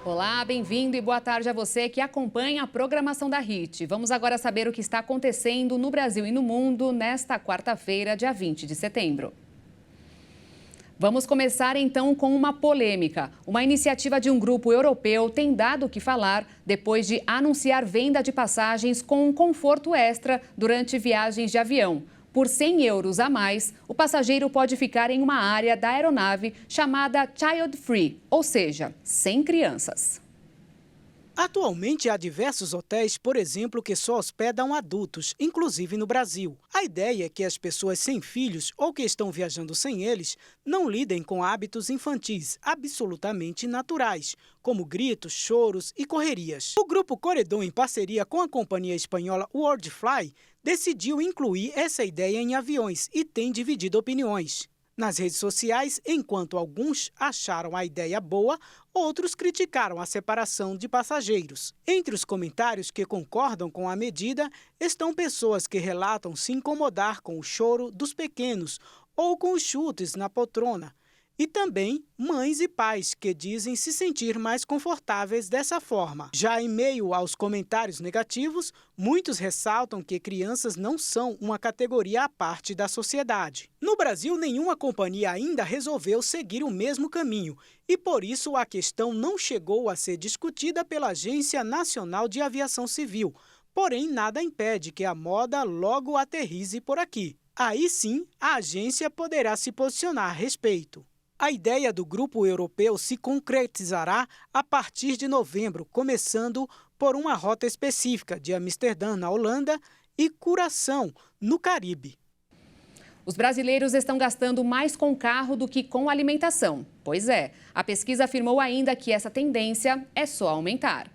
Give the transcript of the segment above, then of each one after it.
Olá, bem-vindo e boa tarde a você que acompanha a programação da HIT. Vamos agora saber o que está acontecendo no Brasil e no mundo nesta quarta-feira, dia 20 de setembro. Vamos começar então com uma polêmica. Uma iniciativa de um grupo europeu tem dado o que falar depois de anunciar venda de passagens com um conforto extra durante viagens de avião. Por 100 euros a mais, o passageiro pode ficar em uma área da aeronave chamada Child Free, ou seja, sem crianças. Atualmente, há diversos hotéis, por exemplo, que só hospedam adultos, inclusive no Brasil. A ideia é que as pessoas sem filhos ou que estão viajando sem eles não lidem com hábitos infantis absolutamente naturais, como gritos, choros e correrias. O grupo Corredor, em parceria com a companhia espanhola Worldfly, decidiu incluir essa ideia em aviões e tem dividido opiniões. Nas redes sociais, enquanto alguns acharam a ideia boa, outros criticaram a separação de passageiros. Entre os comentários que concordam com a medida, estão pessoas que relatam se incomodar com o choro dos pequenos ou com os chutes na poltrona. E também mães e pais que dizem se sentir mais confortáveis dessa forma. Já em meio aos comentários negativos, muitos ressaltam que crianças não são uma categoria à parte da sociedade. No Brasil, nenhuma companhia ainda resolveu seguir o mesmo caminho e, por isso, a questão não chegou a ser discutida pela Agência Nacional de Aviação Civil. Porém, nada impede que a moda logo aterrize por aqui. Aí sim, a agência poderá se posicionar a respeito. A ideia do grupo europeu se concretizará a partir de novembro, começando por uma rota específica de Amsterdã, na Holanda, e Curaçao, no Caribe. Os brasileiros estão gastando mais com carro do que com alimentação. Pois é, a pesquisa afirmou ainda que essa tendência é só aumentar.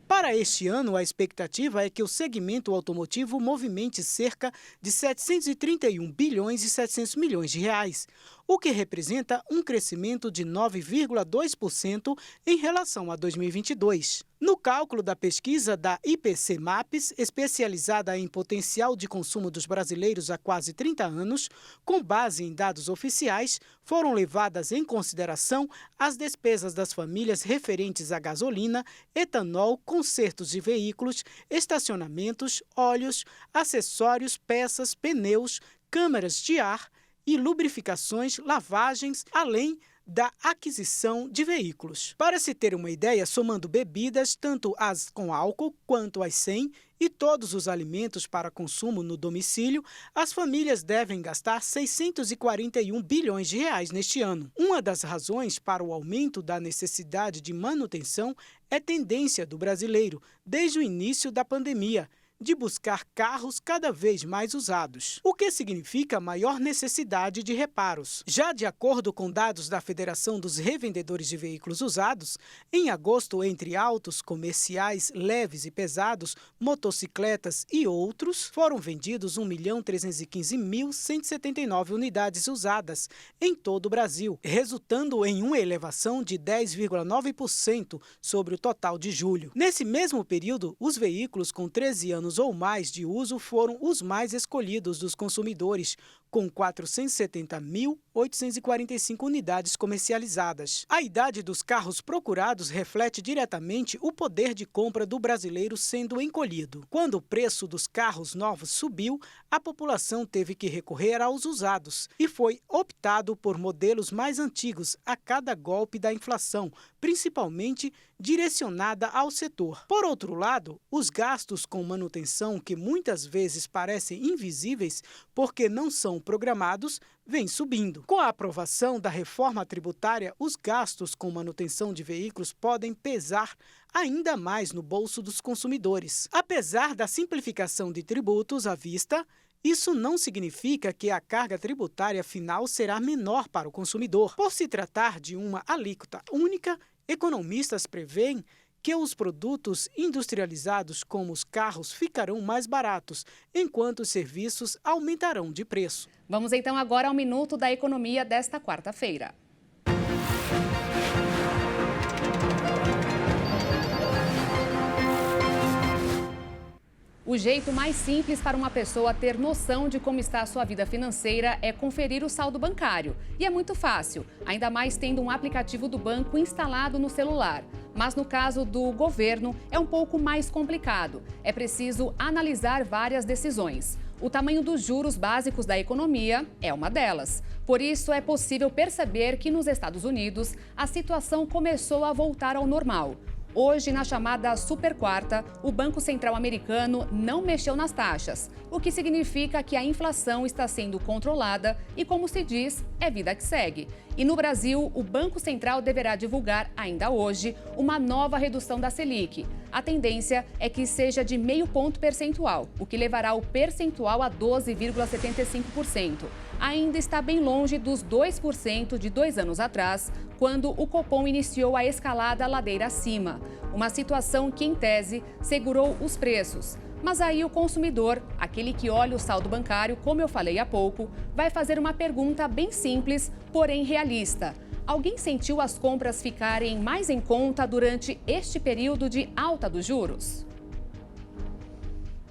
Para este ano, a expectativa é que o segmento automotivo movimente cerca de 731 bilhões e 700 milhões de reais, o que representa um crescimento de 9,2% em relação a 2022. No cálculo da pesquisa da IPC Maps, especializada em potencial de consumo dos brasileiros há quase 30 anos, com base em dados oficiais, foram levadas em consideração as despesas das famílias referentes a gasolina, etanol, consertos de veículos, estacionamentos, óleos, acessórios, peças, pneus, câmaras de ar e lubrificações, lavagens, além da aquisição de veículos. Para se ter uma ideia, somando bebidas, tanto as com álcool quanto as sem, e todos os alimentos para consumo no domicílio, as famílias devem gastar 641 bilhões de reais neste ano. Uma das razões para o aumento da necessidade de manutenção é tendência do brasileiro, desde o início da pandemia, de buscar carros cada vez mais usados, o que significa maior necessidade de reparos. Já de acordo com dados da Federação dos Revendedores de Veículos Usados, em agosto, entre autos, comerciais, leves e pesados, motocicletas e outros, foram vendidos 1.315.179 unidades usadas em todo o Brasil, resultando em uma elevação de 10,9% sobre o total de julho. Nesse mesmo período, os veículos com 13 anos ou mais de uso foram os mais escolhidos dos consumidores, com 470.845 unidades comercializadas. A idade dos carros procurados reflete diretamente o poder de compra do brasileiro sendo encolhido. Quando o preço dos carros novos subiu, a população teve que recorrer aos usados e foi optado por modelos mais antigos a cada golpe da inflação, principalmente direcionada ao setor. Por outro lado, os gastos com manutenção, que muitas vezes parecem invisíveis porque não são programados, vêm subindo. Com a aprovação da reforma tributária, os gastos com manutenção de veículos podem pesar ainda mais no bolso dos consumidores. Apesar da simplificação de tributos à vista, isso não significa que a carga tributária final será menor para o consumidor. Por se tratar de uma alíquota única, economistas preveem que os produtos industrializados, como os carros, ficarão mais baratos, enquanto os serviços aumentarão de preço. Vamos então agora ao Minuto da Economia desta quarta-feira. O jeito mais simples para uma pessoa ter noção de como está a sua vida financeira é conferir o saldo bancário. E é muito fácil, ainda mais tendo um aplicativo do banco instalado no celular. Mas no caso do governo, é um pouco mais complicado. É preciso analisar várias decisões. O tamanho dos juros básicos da economia é uma delas. Por isso, é possível perceber que nos Estados Unidos a situação começou a voltar ao normal. Hoje, na chamada Super Quarta, o Banco Central americano não mexeu nas taxas, o que significa que a inflação está sendo controlada e, como se diz, é vida que segue. E no Brasil, o Banco Central deverá divulgar ainda hoje uma nova redução da Selic. A tendência é que seja de 0,5 ponto percentual, o que levará o percentual a 12,75%. Ainda está bem longe dos 2% de 2 anos atrás, quando o Copom iniciou a escalada ladeira acima. Uma situação que, em tese, segurou os preços. Mas aí o consumidor, aquele que olha o saldo bancário, como eu falei há pouco, vai fazer uma pergunta bem simples, porém realista. Alguém sentiu as compras ficarem mais em conta durante este período de alta dos juros?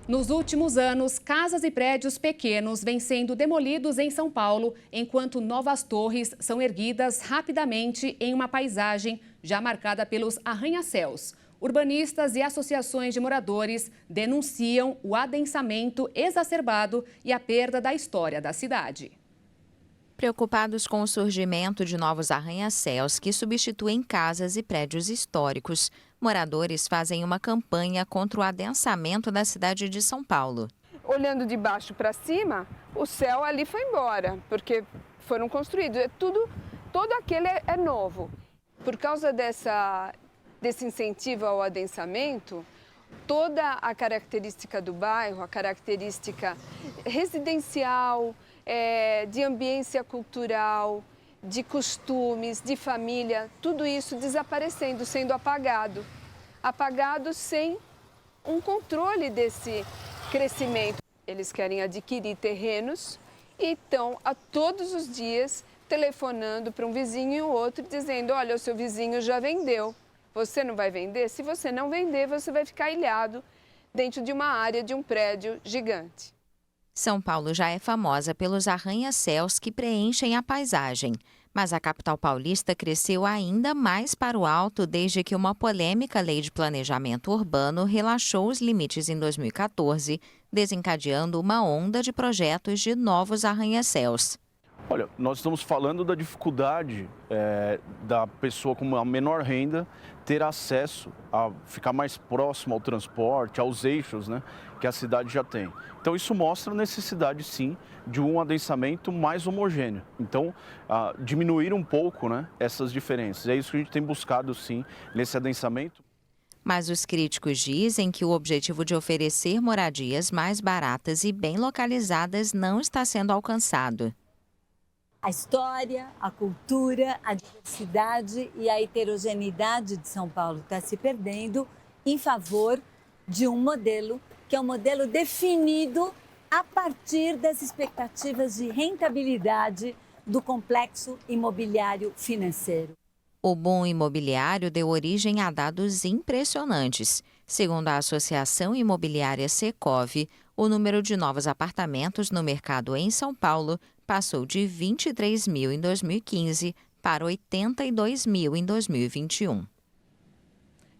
Nos últimos anos, casas e prédios pequenos vêm sendo demolidos em São Paulo, enquanto novas torres são erguidas rapidamente em uma paisagem já marcada pelos arranha-céus. Urbanistas e associações de moradores denunciam o adensamento exacerbado e a perda da história da cidade. Preocupados com o surgimento de novos arranha-céus que substituem casas e prédios históricos, moradores fazem uma campanha contra o adensamento da cidade de São Paulo. Olhando de baixo para cima, o céu ali foi embora, porque foram construídos. Todo aquele é novo. Por causa desse incentivo ao adensamento, toda a característica do bairro, a característica residencial, de ambiência cultural, de costumes, de família, tudo isso desaparecendo, sendo apagado. Apagado sem um controle desse crescimento. Eles querem adquirir terrenos e estão a todos os dias telefonando para um vizinho e o outro dizendo: olha, o seu vizinho já vendeu, você não vai vender? Se você não vender, você vai ficar ilhado dentro de uma área de um prédio gigante. São Paulo já é famosa pelos arranha-céus que preenchem a paisagem, mas a capital paulista cresceu ainda mais para o alto desde que uma polêmica lei de planejamento urbano relaxou os limites em 2014, desencadeando uma onda de projetos de novos arranha-céus. Olha, nós estamos falando da dificuldade da pessoa com uma menor renda ter acesso a ficar mais próximo ao transporte, aos eixos, né, que a cidade já tem. Então isso mostra a necessidade, sim, de um adensamento mais homogêneo. Então, diminuir um pouco, né, essas diferenças. É isso que a gente tem buscado, sim, nesse adensamento. Mas os críticos dizem que o objetivo de oferecer moradias mais baratas e bem localizadas não está sendo alcançado. A história, a cultura, a diversidade e a heterogeneidade de São Paulo está se perdendo em favor de um modelo que é um modelo definido a partir das expectativas de rentabilidade do complexo imobiliário financeiro. O boom imobiliário deu origem a dados impressionantes. Segundo a Associação Imobiliária Secov, o número de novos apartamentos no mercado em São Paulo passou de 23 mil em 2015 para 82 mil em 2021.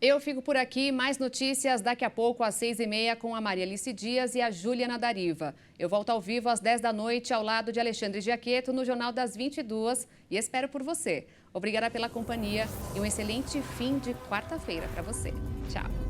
Eu fico por aqui, mais notícias daqui a pouco às 6h30 com a Maria Alice Dias e a Juliana Dariva. Eu volto ao vivo às 10 da noite ao lado de Alexandre Giaqueto no Jornal das 22 e espero por você. Obrigada pela companhia e um excelente fim de quarta-feira para você. Tchau.